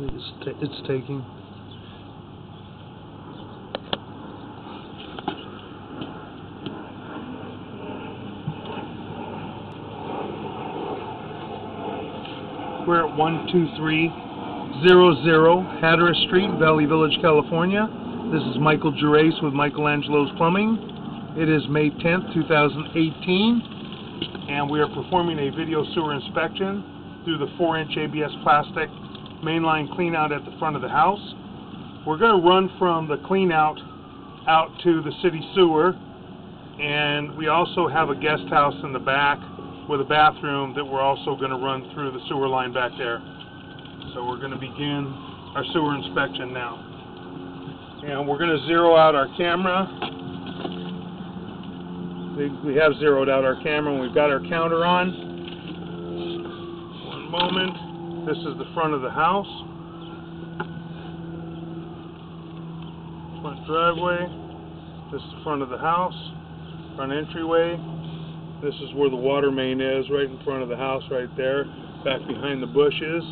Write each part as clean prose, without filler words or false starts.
It's taking. We're at 12300 Hatteras Street, Valley Village, California. This is Michael Gervais with Michelangelo's Plumbing. It is May 10th, 2018, and we are performing a video sewer inspection through the 4-inch ABS plastic mainline cleanout at the front of the house. We're going to run from the cleanout out to the city sewer, and we also have a guest house in the back with a bathroom that we're also going to run through the sewer line back there. So we're going to begin our sewer inspection now. And we're going to zero out our camera. We have zeroed out our camera and we've got our counter on. One moment. This is the front of the house. Front driveway. This is the front of the house. Front entryway. This is where the water main is, right in front of the house, right there, back behind the bushes.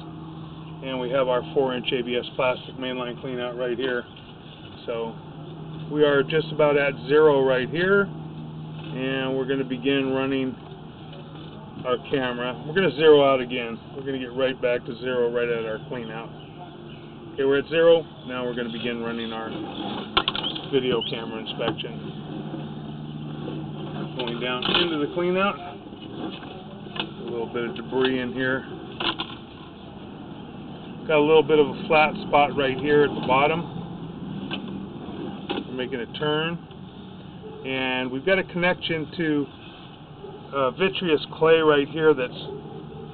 And we have our 4-inch ABS plastic mainline cleanout right here. So we are just about at zero right here, and we're going to begin running our camera. We're going to zero out again. We're going to get right back to zero right at our cleanout. Okay, we're at zero. Now we're going to begin running our video camera inspection. Going down into the cleanout. A little bit of debris in here. Got a little bit of a flat spot right here at the bottom. We're making a turn. And we've got a connection to vitreous clay right here that's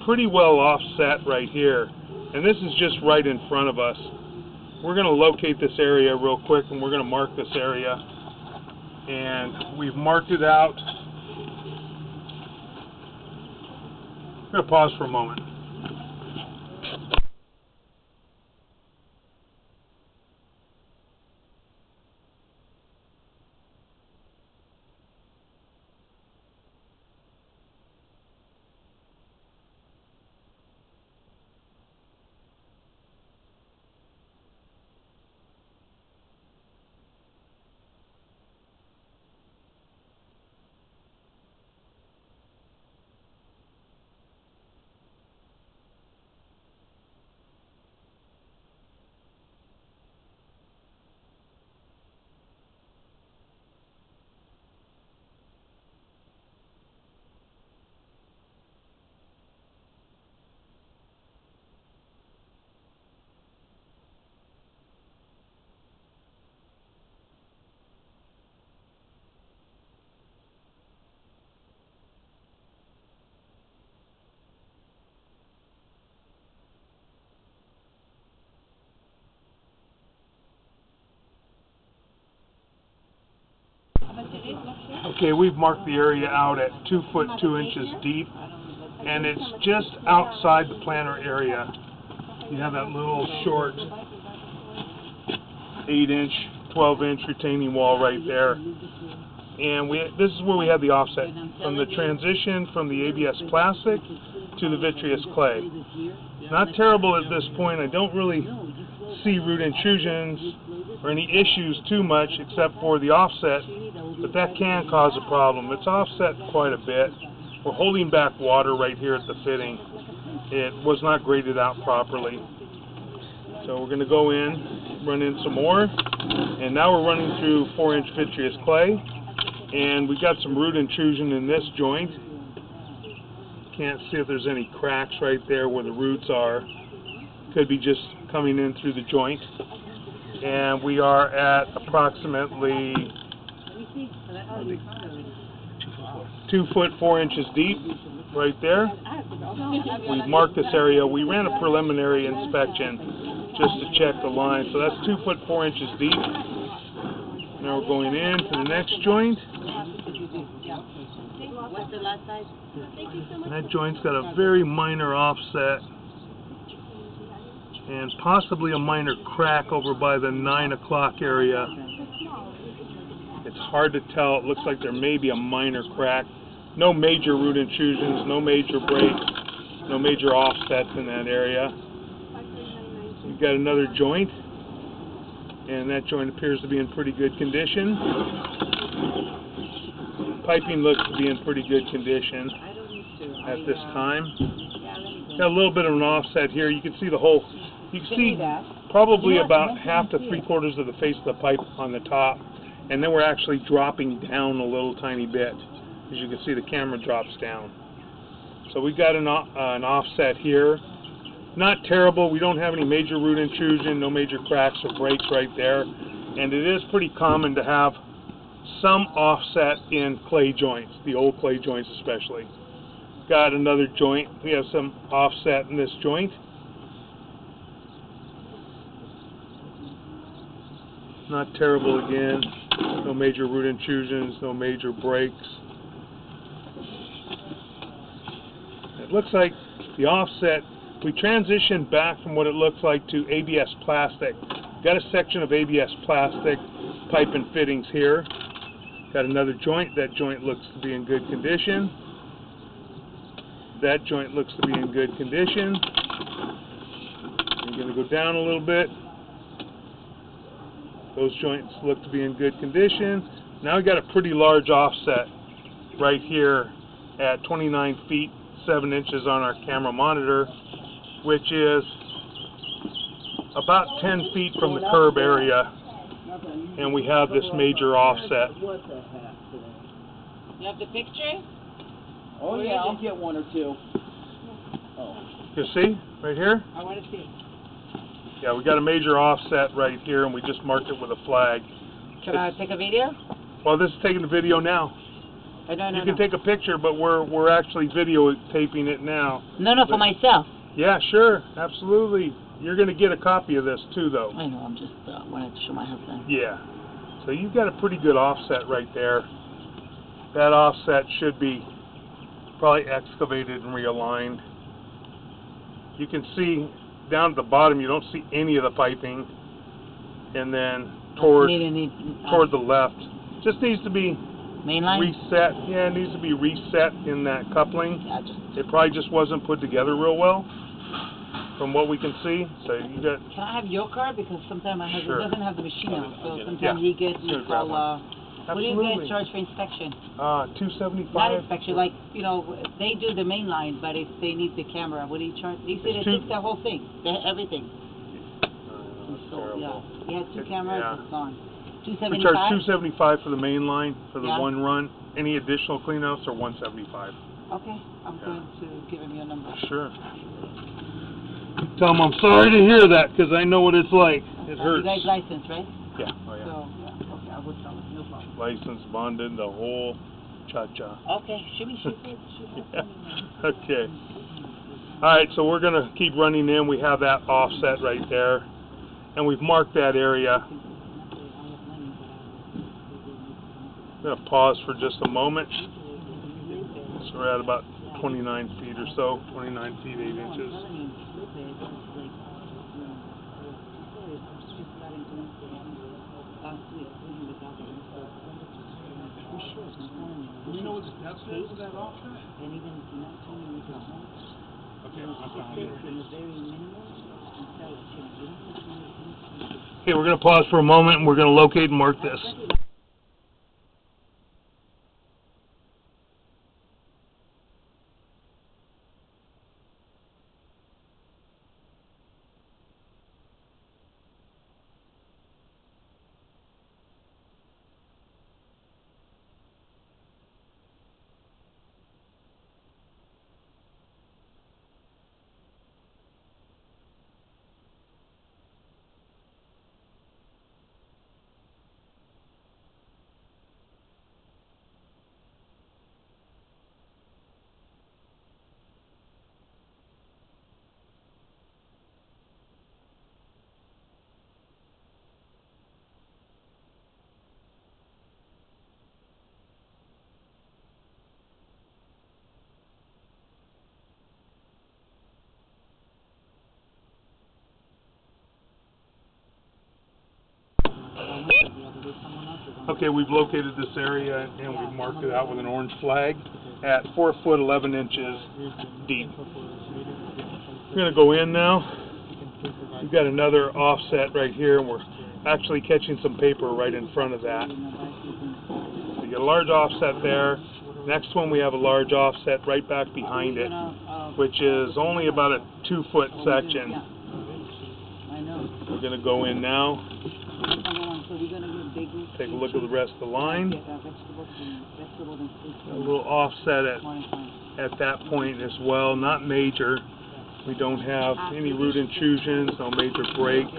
pretty well offset right here. And this is just right in front of us. We're going to locate this area real quick, and we're going to mark this area. And we've marked it out. I'm going to pause for a moment. Okay, we've marked the area out at 2 foot 2 inches deep, and it's just outside the planter area. You have that little short 8-inch, 12-inch retaining wall right there. And this is where we have the offset from the transition from the ABS plastic to the vitreous clay. Not terrible at this point. I don't really see root intrusions or any issues too much except for the offset, but that can cause a problem. It's offset quite a bit. We're holding back water right here at the fitting. It was not graded out properly. So we're going to go in, run in some more, and now we're running through 4-inch vitreous clay, and we've got some root intrusion in this joint. Can't see if there's any cracks right there where the roots are. Could be just coming in through the joint. And we are at approximately 2 foot 4 inches deep right there. We've marked this area. We ran a preliminary inspection just to check the line. So that's 2 foot 4 inches deep. Now we're going in to the next joint. And that joint's got a very minor offset and possibly a minor crack over by the 9 o'clock area. It's hard to tell. It looks like there may be a minor crack. No major root intrusions, no major breaks, no major offsets in that area. We've got another joint, and that joint appears to be in pretty good condition. Piping looks to be in pretty good condition at this time. Got a little bit of an offset here. You can see the whole, you can see probably about half to 3/4 of the face of the pipe on the top, and then we're actually dropping down a little tiny bit. As you can see, the camera drops down. So we got an offset here. Not terrible. We don't have any major root intrusion, no major cracks or breaks right there. And it is pretty common to have some offset in clay joints, the old clay joints especially. Got another joint. We have some offset in this joint. Not terrible again. No major root intrusions, no major breaks. It looks like the offset, we transitioned back from what it looks like to ABS plastic. Got a section of ABS plastic pipe and fittings here. Got another joint. That joint looks to be in good condition. That joint looks to be in good condition. I'm going to go down a little bit. Those joints look to be in good condition. Now we've got a pretty large offset right here at 29 feet 7 inches on our camera monitor, which is about 10 feet from the curb area, and we have this major offset. You have the picture? Oh yeah, I'll get one or two. Oh. You see, right here? I want to see it. Yeah, we got a major offset right here, and we just marked it with a flag. Can I take a video? Well, this is taking the video now. You can take a picture, but we're actually videotaping it now. No, for myself. Yeah, sure, absolutely. You're going to get a copy of this too, though. I know. I'm just wanted to show my husband. Yeah. So you've got a pretty good offset right there. That offset should be probably excavated and realigned. You can see down at the bottom, you don't see any of the piping, and then toward the left, just needs to be mainline reset. Yeah, it needs to be reset in that coupling. Yeah, it probably just wasn't put together real well, from what we can see. So you got. Can I have your card, because sometimes my husband doesn't have the machine out, so sometimes he gets what do you get charged for inspection? $275. Not inspection, like, you know, they do the main line, but if they need the camera, what do you charge? They said it takes the whole thing, everything. So, yeah, he had 2 cameras, it's gone. $275? We charge $275 for the main line, for the one run. Any additional cleanouts are $175. Okay, I'm going to give him your number. Sure. Tell him I'm sorry to hear that, because I know what it's like. It hurts. You guys licensed, right? Yeah. Oh, yeah. So, okay, I will tell him, no problem. Licensed, bonded, the whole cha-cha. Okay, shoot it. Okay. All right, so we're going to keep running in. We have that offset right there, and we've marked that area. I'm going to pause for just a moment. So we're at about 29 feet or so, 29 feet 8 inches. Do you know what the depth is of that offset? Okay, we're going to pause for a moment, and we're going to locate and mark this. Okay, we've located this area and we've marked it out with an orange flag at 4 foot 11 inches deep. We're going to go in now. We've got another offset right here, and we're actually catching some paper right in front of that. So you get a large offset there. Next one we have a large offset right back behind it, which is only about a 2-foot section. We're going to go in now. Take a look at the rest of the line. A little offset at that point as well, not major. We don't have any root intrusions, no major breaks.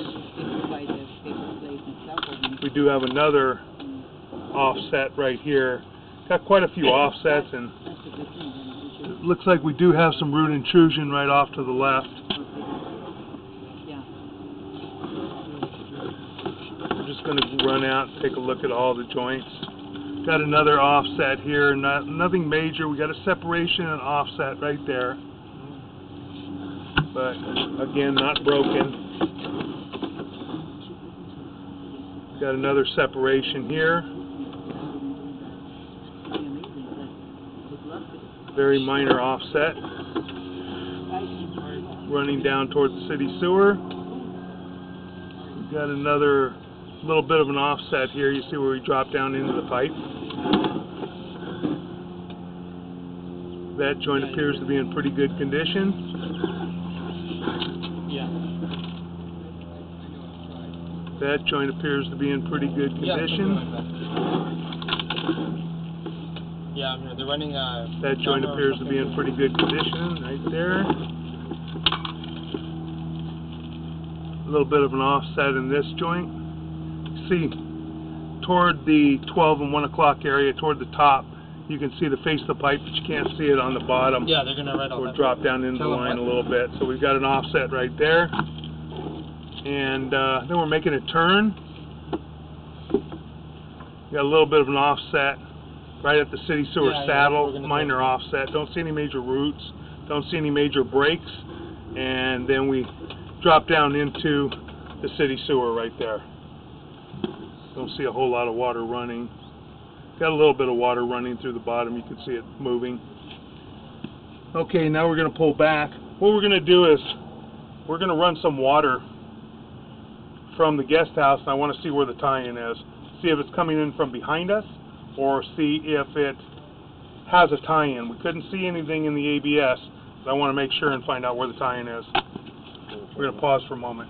We do have another offset right here. Got quite a few offsets, and it looks like we do have some root intrusion right off to the left. We're just going to run out and take a look at all the joints. Got another offset here, nothing major. We got a separation and offset right there, but again, not broken. Got another separation here. Very minor offset. Running down towards the city sewer. We've got another little bit of an offset here. You see where we drop down into the pipe. That joint appears to be in pretty good condition. That joint appears to be in pretty good condition. Yeah, they're running. That joint appears to be in pretty good condition, right there. A little bit of an offset in this joint. See, toward the 12 and 1 o'clock area, toward the top, you can see the face of the pipe, but you can't see it on the bottom. Yeah, they're gonna run all We'll that. drop down into the line a little bit. So we've got an offset right there, and then we're making a turn. Got a little bit of an offset right at the city sewer saddle, minor offset. Don't see any major roots, don't see any major breaks, and then we drop down into the city sewer right there. Don't see a whole lot of water running. Got a little bit of water running through the bottom. You can see it moving. Okay, now we're going to pull back. What we're going to do is we're going to run some water from the guest house, and I want to see where the tie-in is. See if it's coming in from behind us, or see if it has a tie-in. We couldn't see anything in the ABS, but I want to make sure and find out where the tie-in is. We're going to pause for a moment.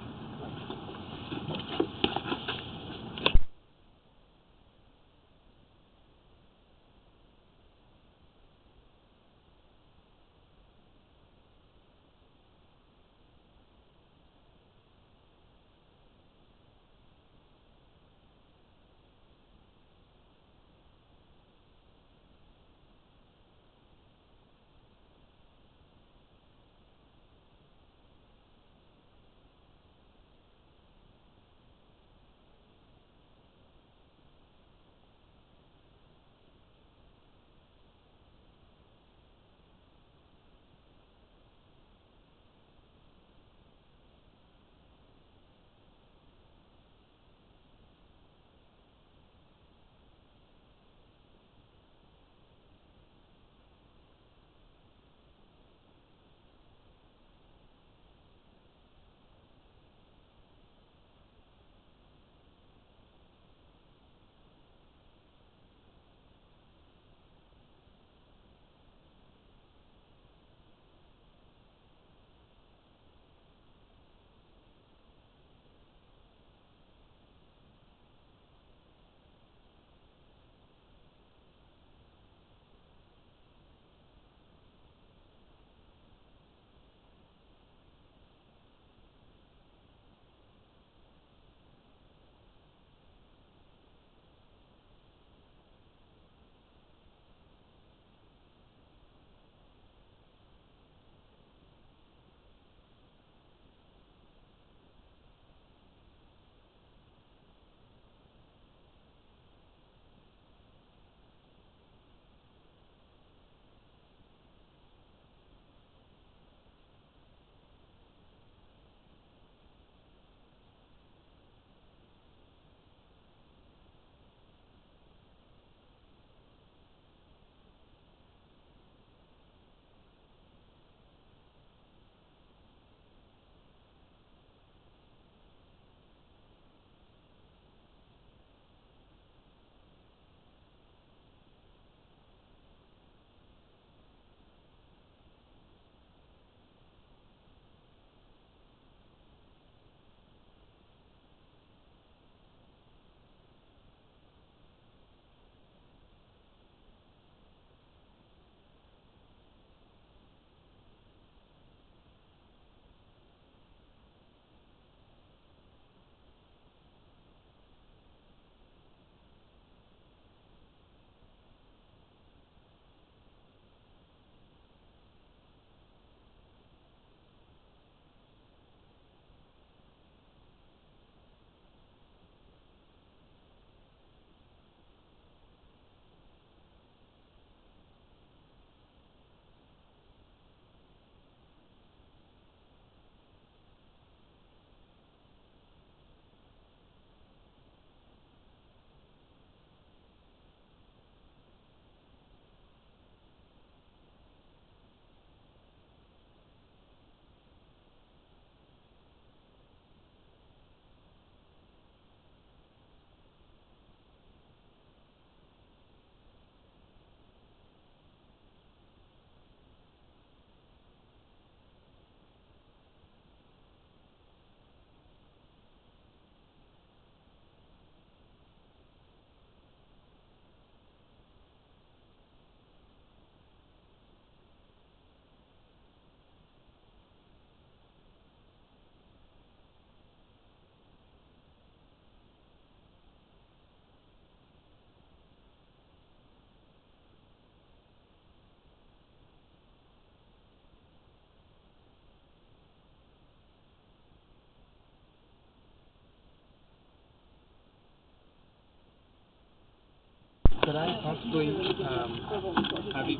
could I possibly have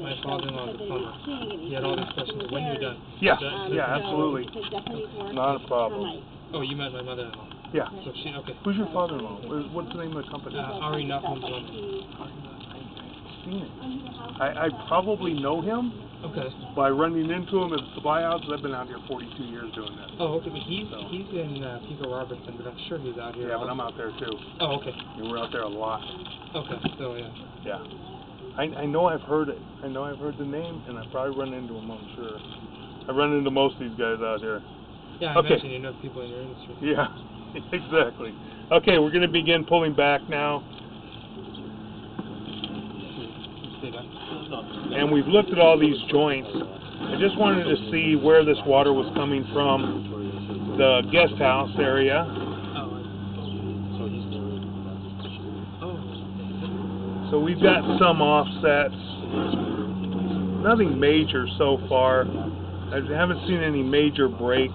my father-in-law as a plumber? He had all these questions when you're done. Yeah, yeah, absolutely. Not a problem. Oh, you met my mother-in-law. Yeah. So she, okay. Who's your father-in-law? What's the name of the company? Ari Nuffman's plumber. I've seen it. I probably know him. Okay. By running into him at the buyouts. I've been out here 42 years doing this. Oh, okay, but he's in Pico Robertson, but I'm sure he's out here. Yeah, but I'm out there too. Oh, okay. And we're out there a lot. Okay, so yeah. Yeah. I know I've heard it. I know I've heard the name, and I've probably run into him, I'm sure. I run into most of these guys out here. Yeah, I mentioned you know people in your industry. Yeah, exactly. Okay, we're going to begin pulling back now. And we've looked at all these joints. I just wanted to see where this water was coming from the guest house area. So we've got some offsets. Nothing major so far. I haven't seen any major breaks.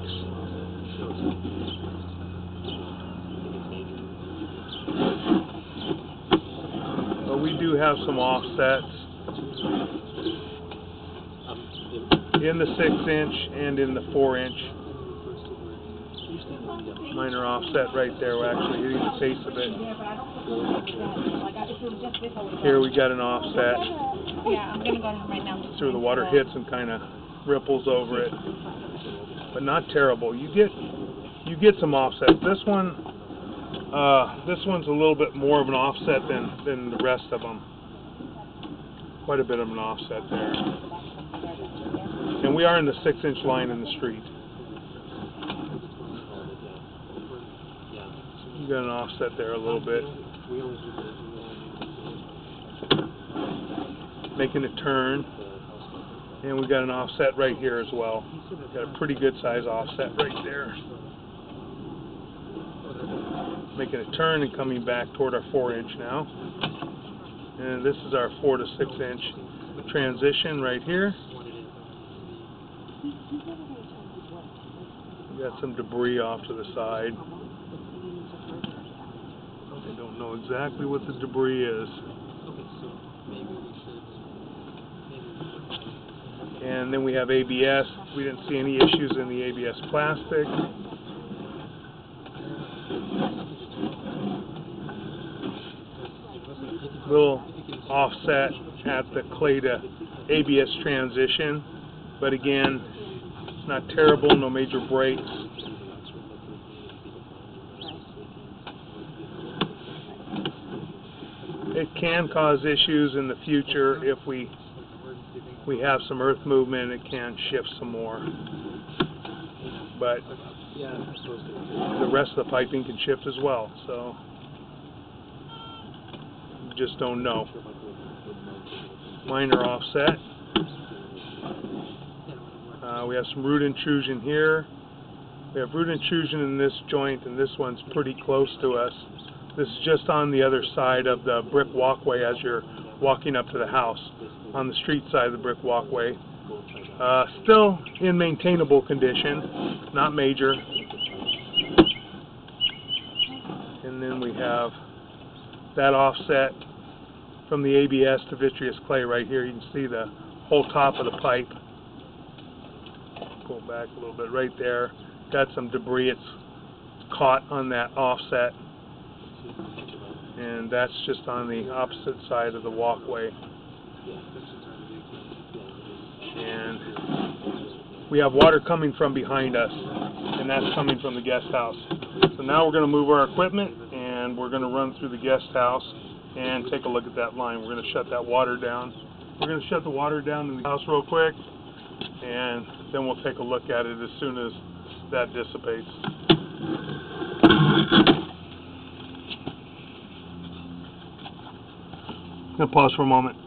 But we do have some offsets in the 6-inch and in the 4-inch. Minor offset right there. We're actually hitting the face of it. Here we got an offset. Yeah, I'm gonna go right now. So the water hits and kind of ripples over it, but not terrible. You get some offsets. This one's a little bit more of an offset than the rest of them. Quite a bit of an offset there. And we are in the 6-inch line in the street. You got an offset there a little bit. Making a turn. And we got an offset right here as well. Got a pretty good size offset right there. Making a turn and coming back toward our 4-inch now. And this is our 4 to 6-inch transition right here. We got some debris off to the side. I don't know exactly what the debris is. And then we have ABS. We didn't see any issues in the ABS plastic. Little offset at the clay to ABS transition, but again, not terrible, no major breaks. It can cause issues in the future if we have some earth movement. It can shift some more, but the rest of the piping can shift as well, so you just don't know. Minor offset. We have some root intrusion here. We have root intrusion in this joint, and this one's pretty close to us. This is just on the other side of the brick walkway as you're walking up to the house, on the street side of the brick walkway. Still in maintainable condition, not major. And then we have that offset from the ABS to vitreous clay right here. You can see the whole top of the pipe. Go back a little bit right there. Got some debris. It's caught on that offset. And that's just on the opposite side of the walkway. And we have water coming from behind us, and that's coming from the guest house. So now we're going to move our equipment, and we're going to run through the guest house and take a look at that line. We're going to shut that water down. We're going to shut the water down in the house real quick, and then we'll take a look at it as soon as that dissipates. I'm going to pause for a moment.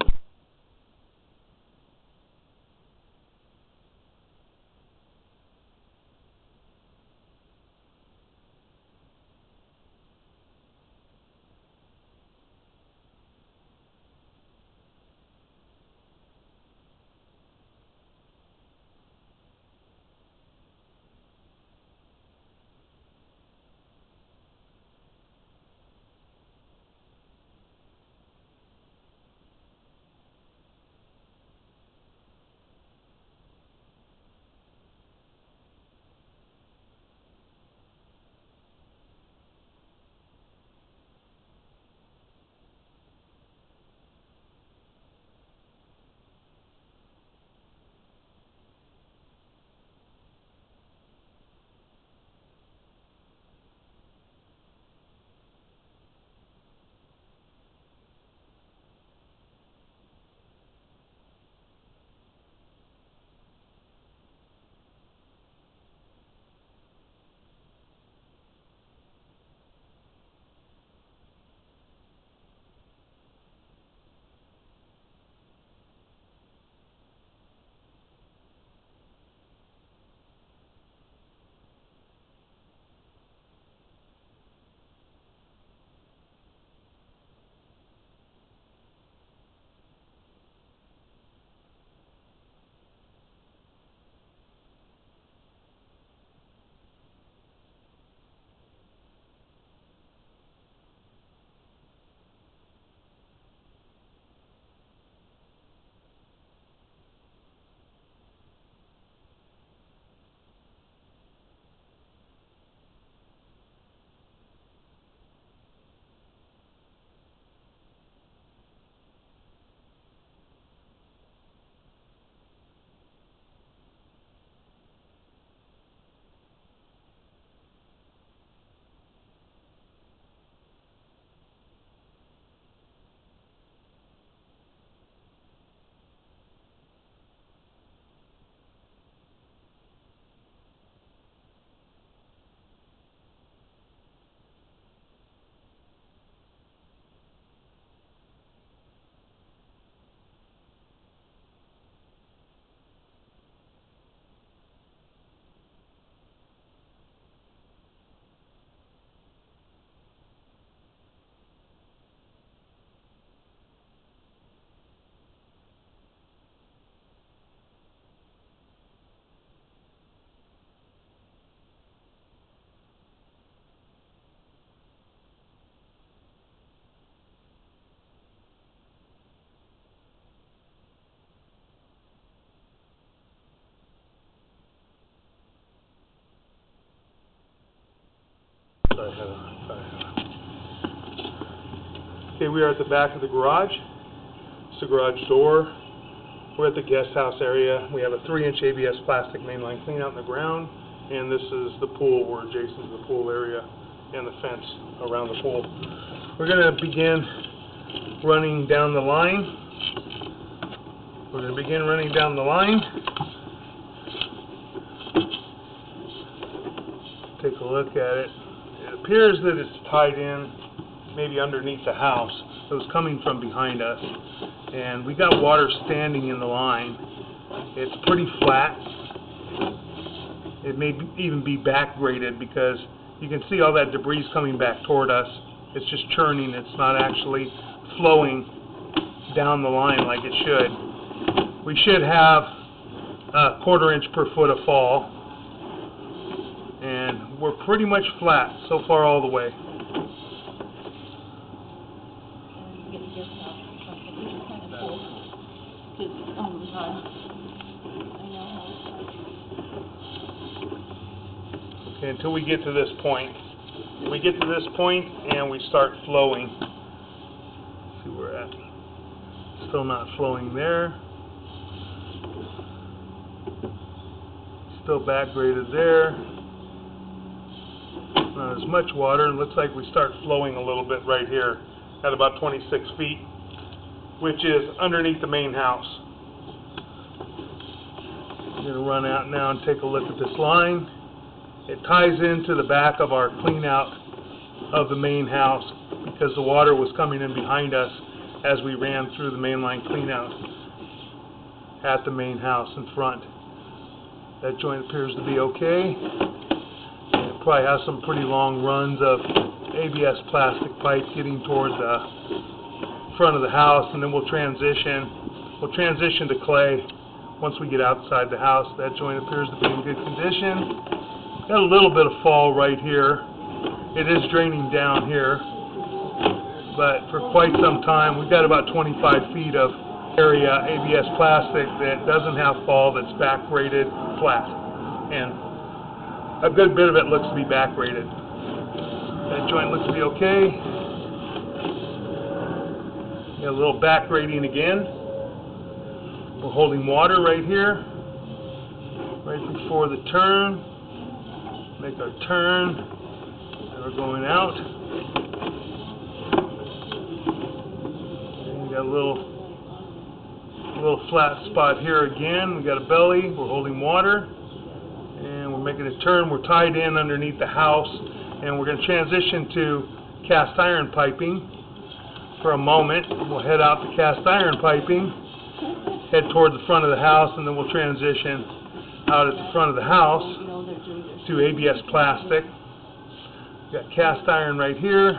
Okay, we are at the back of the garage. It's the garage door. We're at the guest house area. We have a 3-inch ABS plastic mainline clean out in the ground, and this is the pool. We're adjacent to the pool area and the fence around the pool. We're going to begin running down the line. We're going to begin running down the line. Take a look at it. It appears that it's tied in maybe underneath the house. It was coming from behind us. And we got water standing in the line. It's pretty flat. It may even be back graded because you can see all that debris coming back toward us. It's just churning. It's not actually flowing down the line like it should. We should have a 1/4 inch per foot of fall. And we're pretty much flat so far all the way. Okay, until we get to this point. We get to this point and we start flowing. Let's see where we're at. Still not flowing there. Still back graded there. Not as much water. It looks like we start flowing a little bit right here at about 26 feet, which is underneath the main house. I'm going to run out now and take a look at this line. It ties into the back of our clean out of the main house because the water was coming in behind us as we ran through the mainline clean out at the main house in front. That joint appears to be okay. It probably has some pretty long runs of ABS plastic pipe getting toward the front of the house, and then we'll transition to clay once we get outside the house. That joint appears to be in good condition. Got a little bit of fall right here. It is draining down here, but for quite some time we've got about 25 feet of area ABS plastic that doesn't have fall, that's back graded flat, and a good bit of it looks to be back graded. That joint looks to be okay. Got a little back grading again. We're holding water right here, right before the turn. Make our turn, and we're going out. And we got a little flat spot here again. We got a belly. We're holding water, and we're making a turn. We're tied in underneath the house, and we're going to transition to cast iron piping for a moment. We'll head out to cast iron piping, head toward the front of the house, and then we'll transition out at the front of the house to ABS plastic. We got cast iron right here.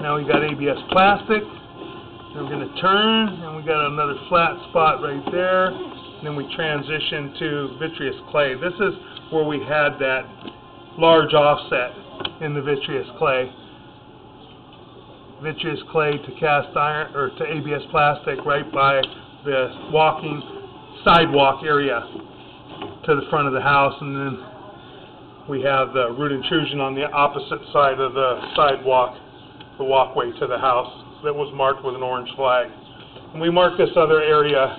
Now we got ABS plastic. Then we're going to turn, and we got another flat spot right there. And then we transition to vitreous clay. This is where we had that large offset in the vitreous clay. Vitreous clay to cast iron or to ABS plastic right by the sidewalk area to the front of the house, and then we have the root intrusion on the opposite side of the sidewalk, the walkway to the house that was marked with an orange flag. And we marked this other area,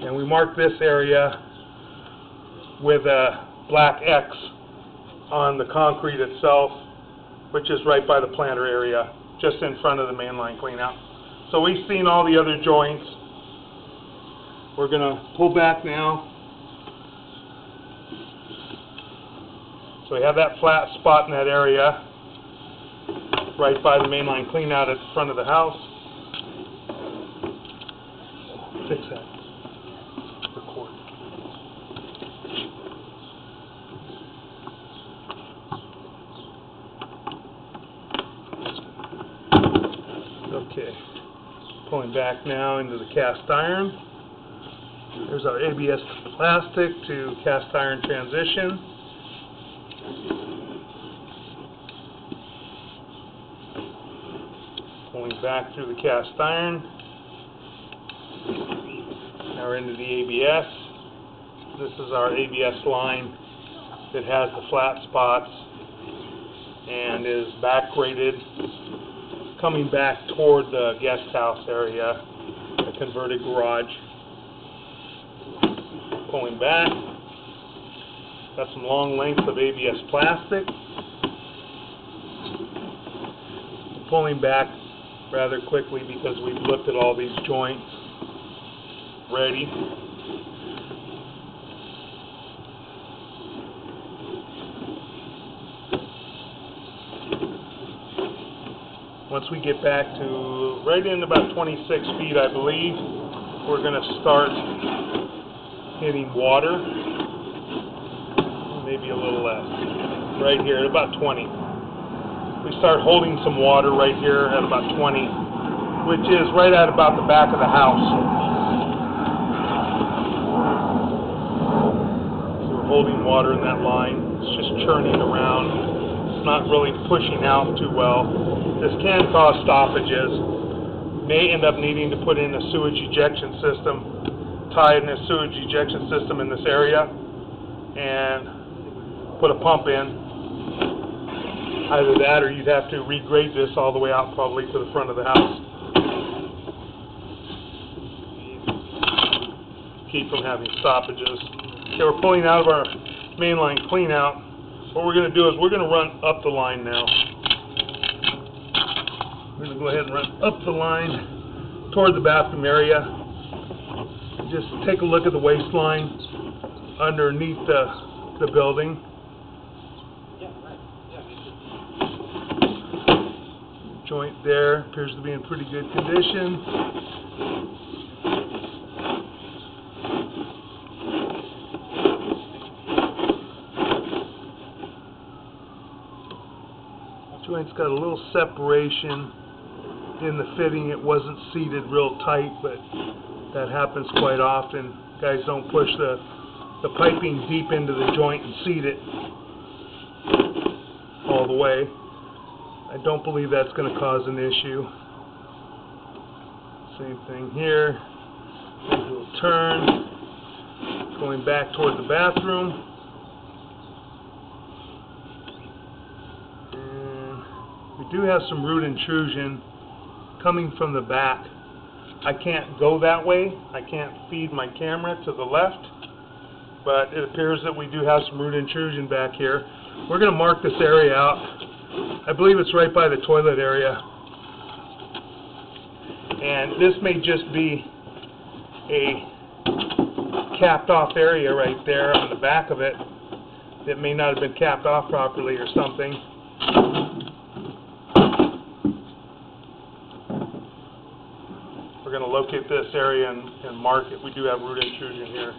and we marked this area with a black X on the concrete itself, which is right by the planter area, just in front of the mainline cleanout. So we've seen all the other joints. We're going to pull back now. So we have that flat spot in that area, right by the mainline cleanout at the front of the house. Fix that. Record. Okay. Pulling back now into the cast iron. There's our ABS plastic to cast iron transition. Pulling back through the cast iron. Now we're into the ABS. This is our ABS line that has the flat spots and is back graded, coming back toward the guest house area, the converted garage. Pulling back, got some long lengths of ABS plastic. Pulling back rather quickly because we've looked at all these joints. Ready. Once we get back to right in about 26 feet, I believe, we're going to start hitting water. Maybe a little less. Right here at about 20. We start holding some water right here at about 20, which is right at about the back of the house. So we're holding water in that line. It's just churning around. It's not really pushing out too well. This can cause stoppages. May end up needing to put in a sewage ejection system, tie in a sewage ejection system in this area, and put a pump in. Either that or you'd have to regrade this all the way out probably to the front of the house. Keep from having stoppages. Okay, we're pulling out of our mainline clean out. What we're going to do is we're going to run up the line now. We're going to go ahead and run up the line toward the bathroom area. Just take a look at the waistline underneath the building. Joint there appears to be in pretty good condition. Joint's got a little separation in the fitting. It wasn't seated real tight, but that happens quite often. Guys don't push the piping deep into the joint and seat it all the way. I don't believe that's going to cause an issue. Same thing here. A little turn, going back toward the bathroom. And we do have some root intrusion coming from the back. I can't go that way. I can't feed my camera to the left, but it appears that we do have some root intrusion back here. We're going to mark this area out. I believe it's right by the toilet area. And this may just be a capped off area right there on the back of it that may not have been capped off properly or something. We're going to locate this area and mark it. We do have root intrusion here.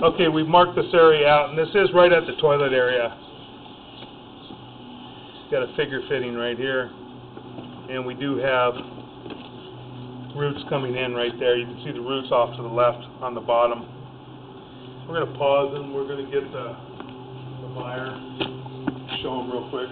Okay, we've marked this area out, and this is right at the toilet area. Got a figure fitting right here, and we do have roots coming in right there. You can see the roots off to the left on the bottom. We're going to pause and we're going to get the buyer, show him real quick.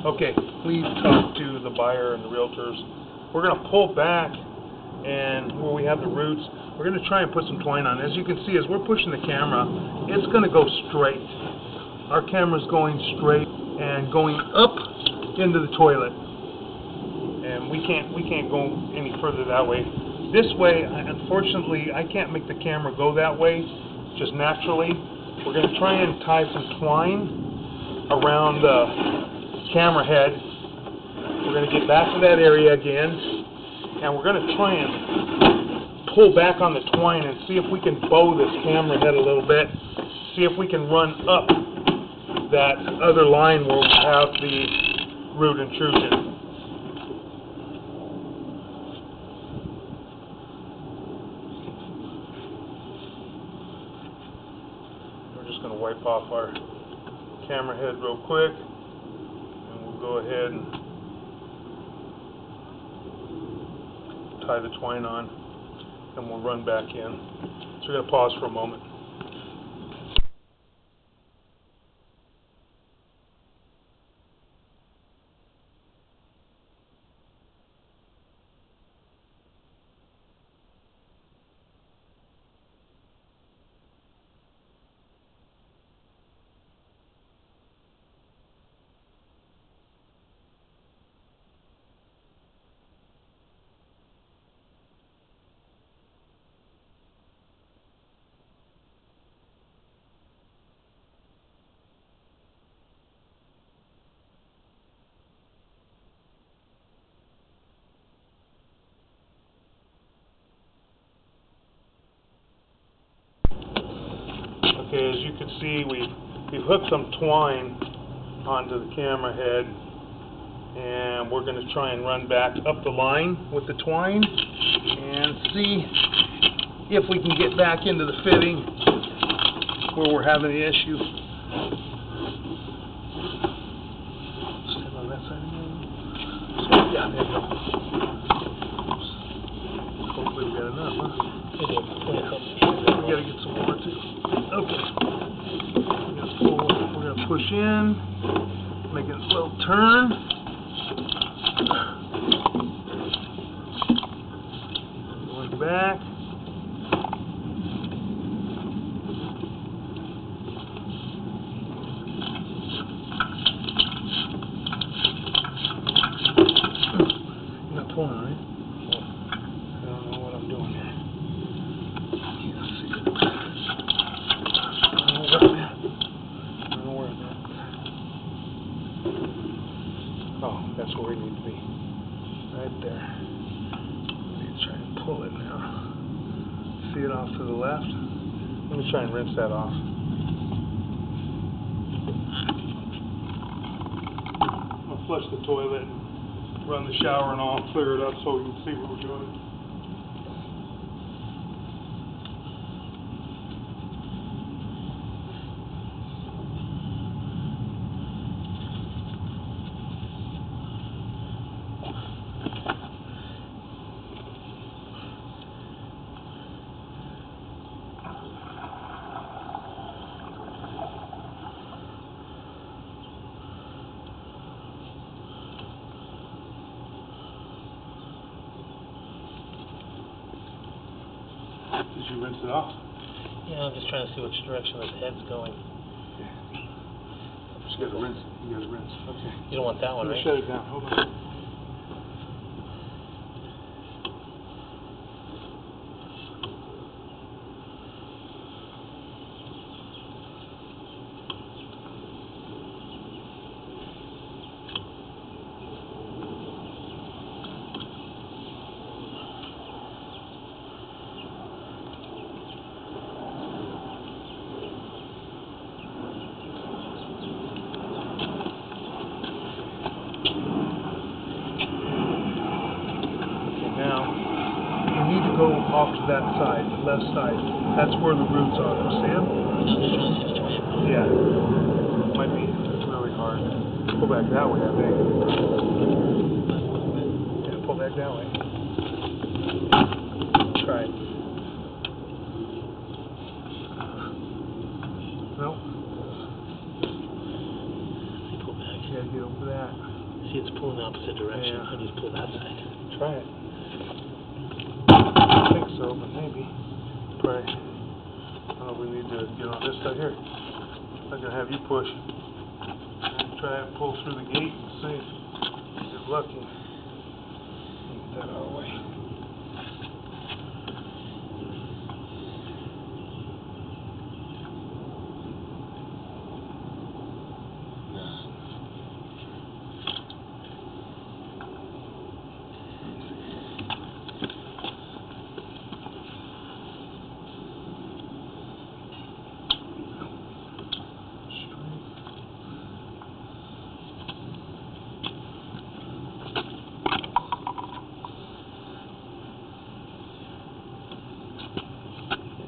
Okay, please talk to the buyer and the realtors. We're going to pull back, and where we have the roots, we're going to try and put some twine on. As you can see, as we're pushing the camera, it's going to go straight. Our camera's going straight and going up into the toilet, and we can't go any further that way. This way, unfortunately, I can't make the camera go that way just naturally. We're going to try and tie some twine around the camera head. We're going to get back to that area again, and we're going to try and pull back on the twine and see if we can bow this camera head a little bit, see if we can run up that other line where we have the root intrusion. We're just going to wipe off our camera head real quick. Go ahead and tie the twine on, and we'll run back in. So we're going to pause for a moment. Okay, as you can see, we we've hooked some twine onto the camera head, and we're going to try and run back up the line with the twine and see if we can get back into the fitting where we're having the issue. Stand on that side again. Yeah, there you go. Hopefully we got enough, huh? Yeah. We gotta get some more too. Okay. We're gonna push in, make a little turn. Going back. Not pulling, right? I don't know what I'm doing here. Let's see. I don't know where I'm at. Oh, that's where we need to be. Right there. We need to try and pull it now. See it off to the left? Let me try and rinse that off. I'll flush the toilet, run the shower and all, clear it up so we can see what we're doing. Did you rinse it off? Yeah, I'm just trying to see which direction the head's going. Just gotta rinse it. You gotta rinse. Okay. You don't want that one, right? Shut it down. Hold on. Go off to that side, the left side. That's where the roots are. See them? Yeah. Might be really hard. Pull back that way, I think. Yeah, pull back that way. Try it. Nope. Pull back. Yeah, get over that. See, it's pulling the opposite direction. Yeah. I just pull that side. Try it. I think so, but maybe. Pray. Oh, we need to get on this side here. I'm gonna have you push. Try and pull through the gate and see if you're lucky. Get that out of the way.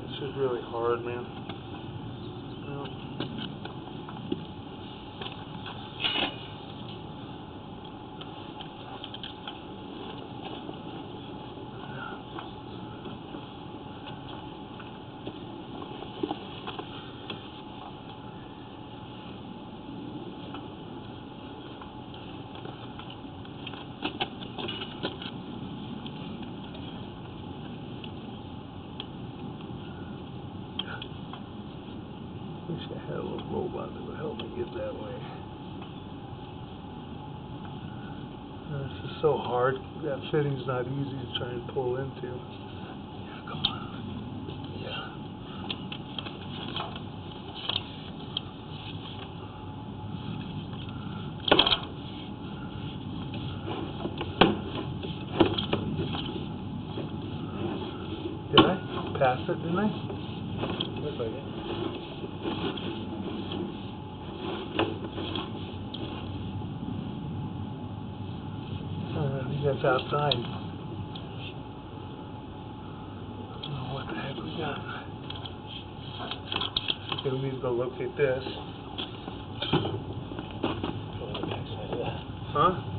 This is really hard, man. Well, wish I had a little robot that would help me get that way. This is so hard. That fitting's not easy to try and pull into. Yeah, come on. Yeah. Did I pass it, didn't I? Looks like it. I think that's outside. Oh, what the heck we got? Okay, we need to go locate this. Huh?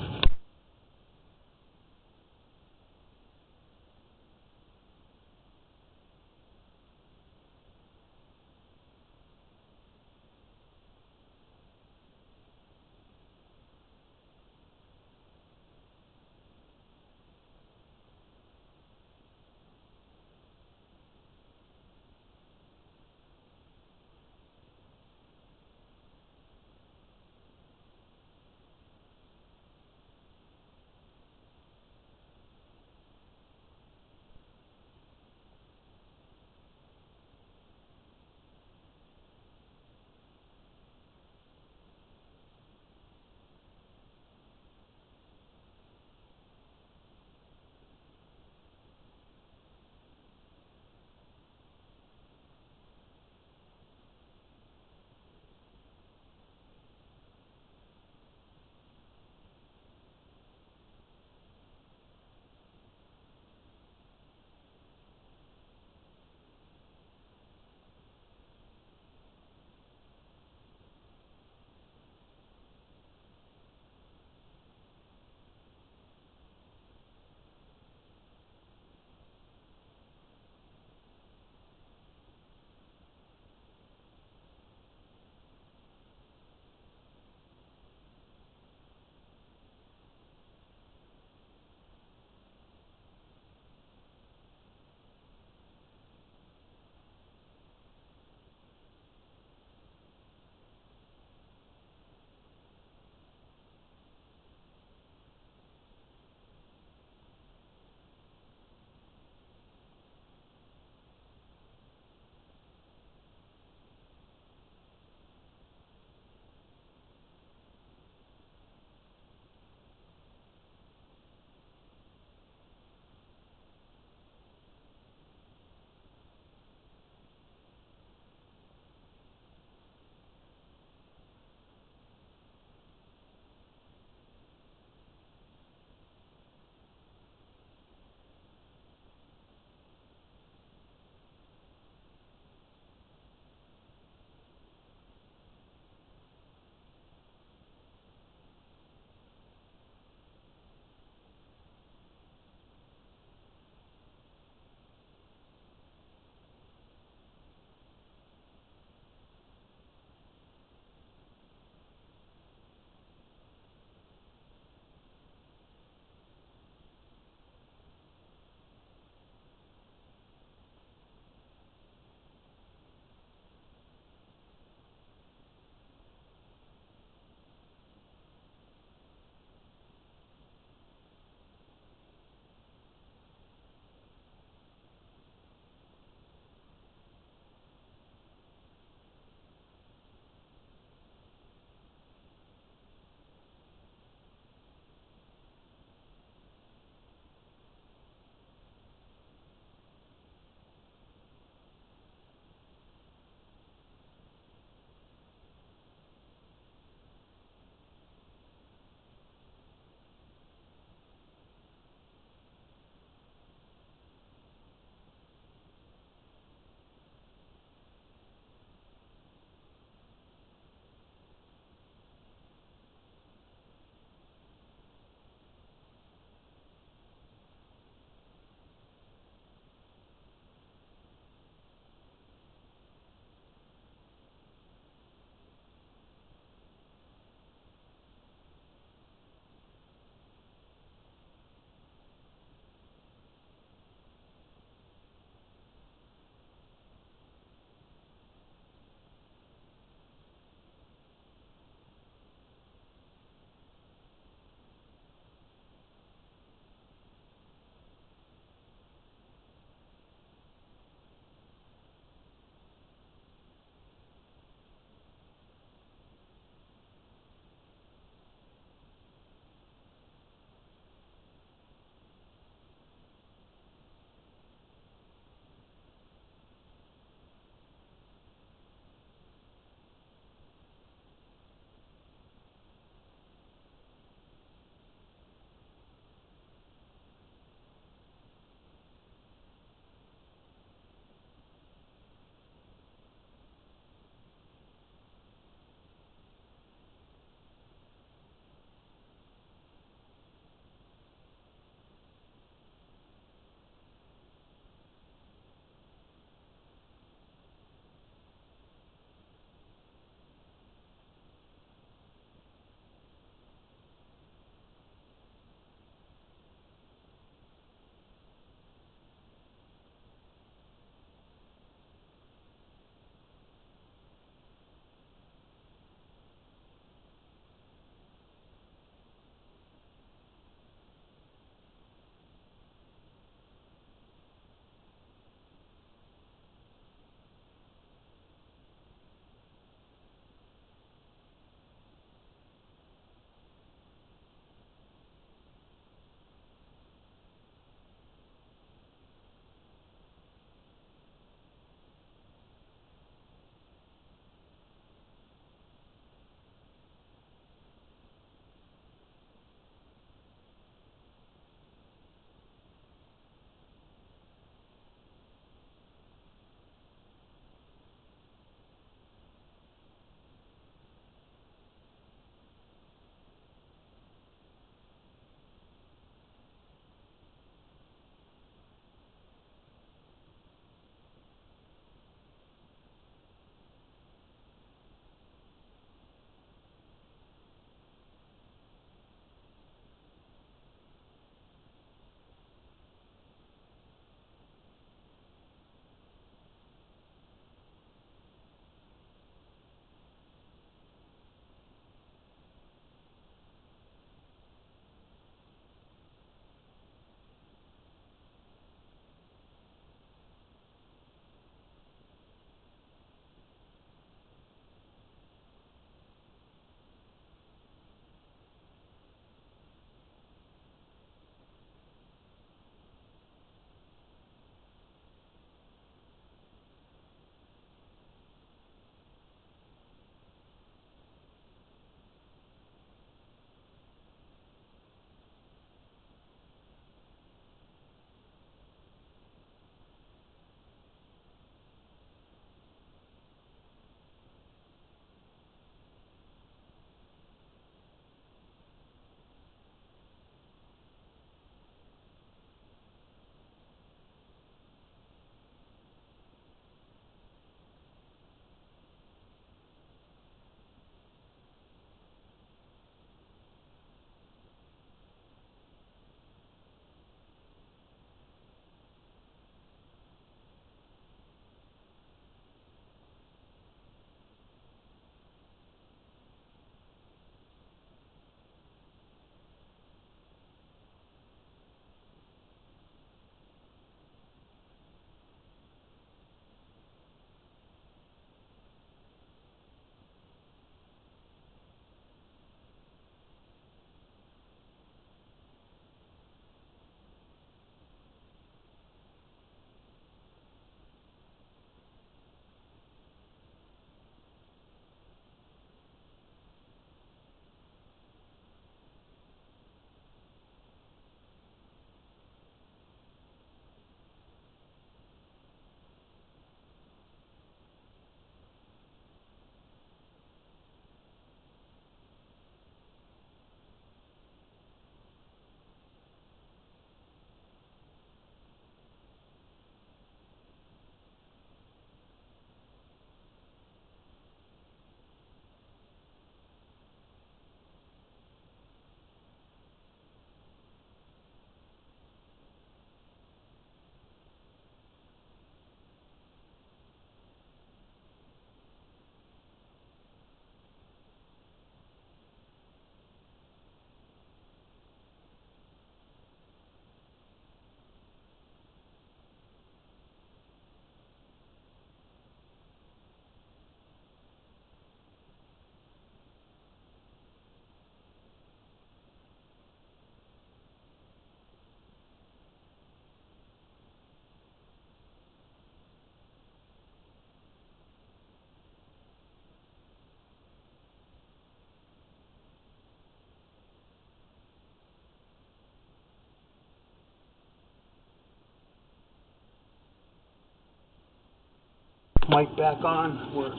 mic back on. We're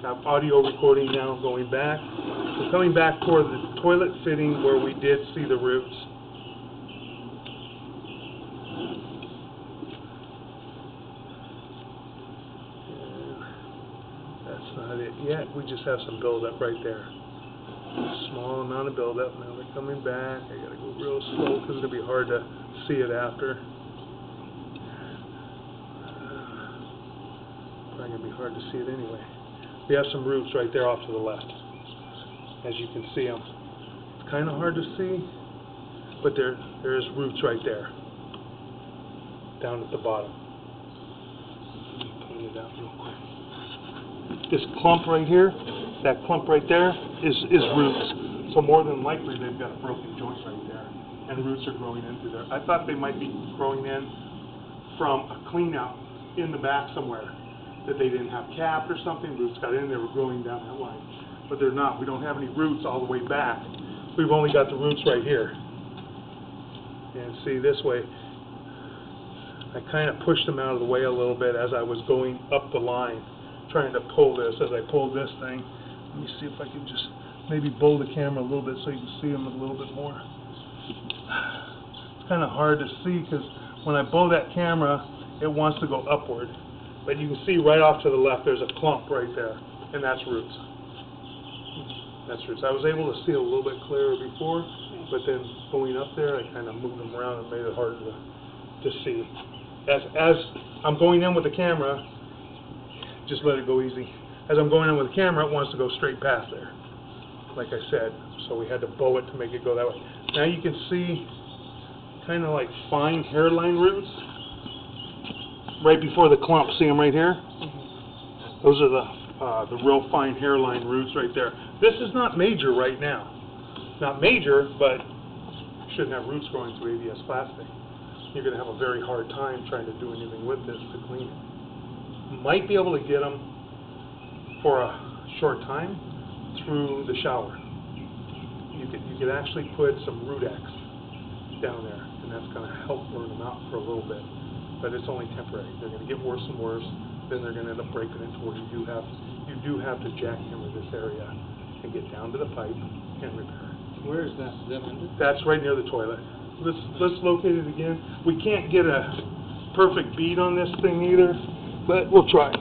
have audio recording now going back. We're coming back toward the toilet fitting where we did see the roots. That's not it yet. We just have some buildup right there. Small amount of buildup. Now they're coming back. I gotta go real slow because it'll be hard to see it after. Probably gonna be hard to see it anyway. We have some roots right there off to the left. As you can see them. It's kind of hard to see, but there is roots right there. Down at the bottom. Let me point it out real quick. This clump right here, that clump right there is roots. So more than likely they've got a broken joint right there. And roots are growing into there. I thought they might be growing in from a clean out in the back somewhere. That they didn't have capped or something, roots got in, they were growing down that line. But they're not. We don't have any roots all the way back. We've only got the roots right here. And see, this way, I kind of pushed them out of the way a little bit as I was going up the line, trying to pull this. As I pulled this thing, let me see if I can just maybe bow the camera a little bit so you can see them a little bit more. It's kind of hard to see because when I bow that camera, it wants to go upward. But you can see right off to the left, there's a clump right there, and that's roots. That's roots. I was able to see a little bit clearer before, but then going up there, I kind of moved them around and made it harder to see. As I'm going in with the camera, just let it go easy. As I'm going in with the camera, it wants to go straight past there, like I said. So we had to bow it to make it go that way. Now you can see kind of like fine hairline roots. Right before the clump, see them right here? Those are the real fine hairline roots right there. This is not major right now. Not major, but shouldn't have roots growing through ABS plastic. You're going to have a very hard time trying to do anything with this to clean it. Might be able to get them for a short time through the shower. You could actually put some Rudex down there, and that's going to help burn them out for a little bit. But it's only temporary. They're going to get worse and worse. Then they're going to end up breaking into where you do have to jackhammer this area and get down to the pipe and repair it. Where is that? Is that under? That's right near the toilet. Let's locate it again. We can't get a perfect bead on this thing either, but we'll try.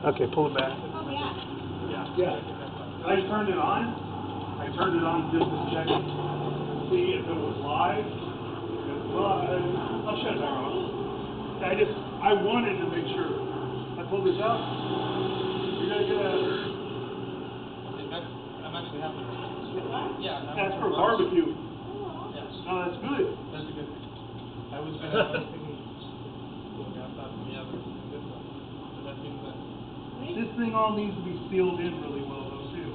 Okay, pull it back. Oh, yeah. Yeah. I turned it on. I turned it on just to check to see if it was live. If it's live, I'll shut it back on. I wanted to make sure. I pulled this out. You're gonna get a. I'm actually happy. Yeah. That's for barbecue. Yes. No, that's good. That's a good thing. I was thinking, I thought, yeah, but it's a good one. So that means that. This thing all needs to be sealed in really well, though, too.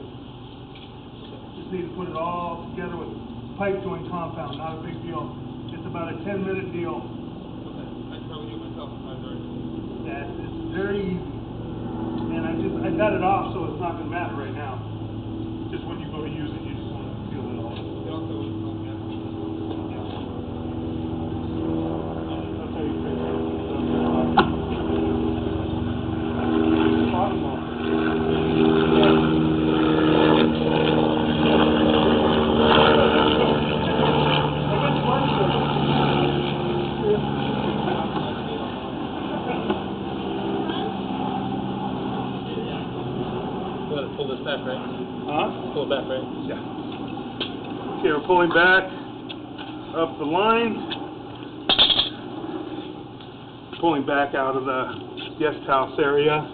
Just need to put it all together with pipe joint compound. Not a big deal. It's about a 10-minute deal. Okay. I can probably do it myself if I'm very. It's very easy. And I got it off, so it's not going to matter right now. Just when you go to use it, you just want to seal it all. They also told me That's how you fix it. Bottom off. We gotta pull this back, right? Huh? Pull it back, right? Yeah. Okay, we're pulling back up the line. Pulling back out of the guest house area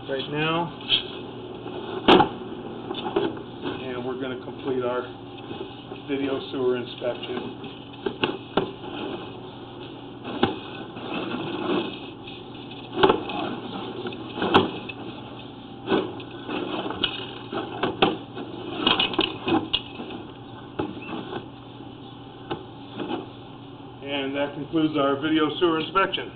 right now. And we're going to complete our video sewer inspection. And that concludes our video sewer inspection.